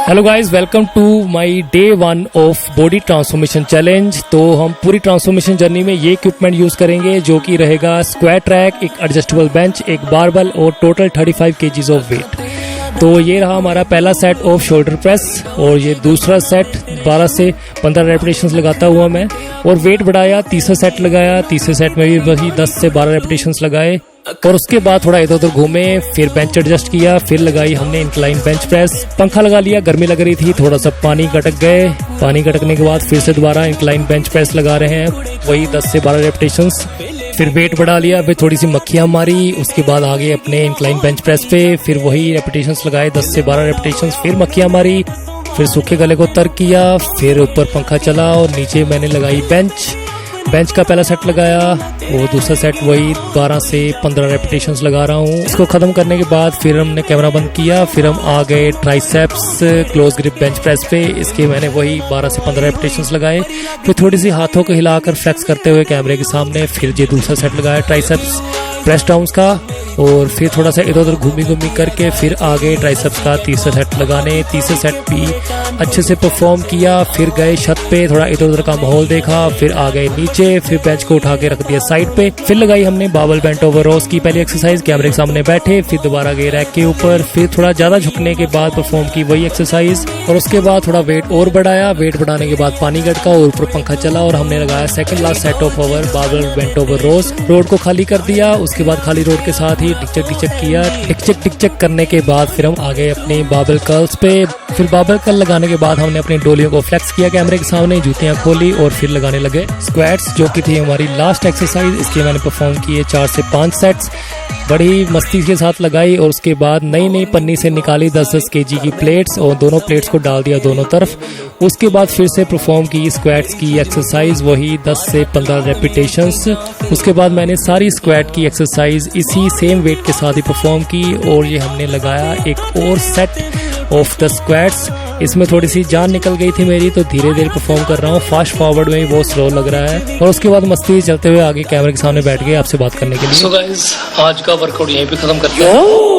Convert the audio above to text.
Hello guys, welcome to my day 1 of body transformation challenge. तो हम पूरी transformation journey में ये इक्विपमेंट यूज करेंगे जो कि रहेगा स्क्वायर ट्रैक, एक एडजस्टेबल बेंच, एक बारबल और टोटल 35 केजीज ऑफ वेट। तो ये रहा हमारा पहला सेट ऑफ शोल्डर प्रेस और ये दूसरा सेट 12 से 15 रेपिटेशंस लगाता हुआ मैं, और वेट बढ़ाया, तीसरा सेट लगाया, तीसरे सेट में भी वही 10 से 12 रेपिटेशंस लगाए और उसके बाद थोड़ा इधर उधर घूमे, फिर बेंच एडजस्ट किया, फिर लगाई हमने इंक्लाइन बेंच प्रेस। पंखा लगा लिया, गर्मी लग रही थी, थोड़ा सा पानी गटक गए, पानी गटकने के बाद फिर से दोबारा इंक्लाइन बेंच प्रेस लगा रहे हैं, वही 10 से 12 रेपिटेशंस। फिर वेट बढ़ा लिया, फिर थोड़ी सी मक्खियां मारी, उसके बाद आगे अपने इंक्लाइन बेंच प्रेस पे फिर वही रेपिटेशंस लगाए 10 से 12 रेपिटेशंस, फिर मक्खियां मारी, फिर सूखे गले को तर्क किया, फिर ऊपर पंखा चला और नीचे मैंने लगाई बेंच का पहला सेट लगाया और दूसरा सेट वही 12 से 15 रेपिटेशंस लगा रहा हूँ। इसको खत्म करने के बाद फिर हमने कैमरा बंद किया, फिर हम आ गए triceps close grip bench press पे। इसके मैंने वही 12 से 15 रेपिटेशंस लगाए, फिर थोड़ी सी हाथों को हिलाकर फ्लेक्स करते हुए कैमरे के सामने फिर ये दूसरा सेट लगाया ट्राइसेप्स प्रेस डाउन्स का, और फिर थोड़ा सा इधर उधर घूमी करके फिर आ गए ट्राइसेप्स का तीसरा सेट लगाने। तीसरे सेट भी अच्छे से परफॉर्म किया, फिर गए छत पे, थोड़ा इधर उधर का माहौल देखा, फिर आ गए नीचे, फिर बेंच को उठा के रख दिया साइड पे, फिर लगाई हमने बाबल बेंट ओवर रोज की पहली एक्सरसाइज, कैमरे के सामने बैठे, फिर दोबारा गए रैक के ऊपर, फिर थोड़ा ज्यादा झुकने के बाद परफॉर्म की वही एक्सरसाइज, और उसके बाद थोड़ा वेट और बढ़ाया। वेट बढ़ाने के बाद पानी गटका और ऊपर पंखा चला और हमने लगाया second last set of over Babal bent over rose. Road को खाली कर दिया, उसके बाद खाली रोड के साथ ही टिक किया, टिक करने के बाद फिर हम आ गए अपने बाबल कर्ल्स पे। फिर बाबल कर्ल लगाने के बाद हमने अपनी डोलियों को फ्लेक्स किया कैमरे के सामने, जूतियां खोली और फिर लगाने लगे स्क्वाट्स, जो कि थी हमारी लास्ट एक्सरसाइज। इसके मैंने परफॉर्म किए 4 से 5 सेट्स, बड़ी मस्ती के साथ लगाई, और उसके बाद नई पन्नी से निकाली 10-10 केजी की प्लेट्स और दोनों प्लेट्स को डाल दिया दोनों तरफ। उसके बाद फिर से परफॉर्म की स्क्वाट्स की एक्सरसाइज, वही 10 से 15 रेपिटेशंस। उसके बाद मैंने सारी स्क्वाट की एक्सरसाइज इसी सेम वेट के साथ ही परफॉर्म की, और ये हमने लगाया एक और सेट ऑफ द स्क्वाट्स। इसमें थोड़ी सी जान निकल गई थी मेरी, तो धीरे धीरे परफॉर्म कर रहा हूँ, फास्ट फॉरवर्ड में भी बहुत स्लो लग रहा है। और उसके बाद मस्ती चलते हुए आगे कैमरे के सामने बैठ गए आपसे बात करने के लिए। So guys, आज का वर्कआउट यहीं पे खत्म करते हैं।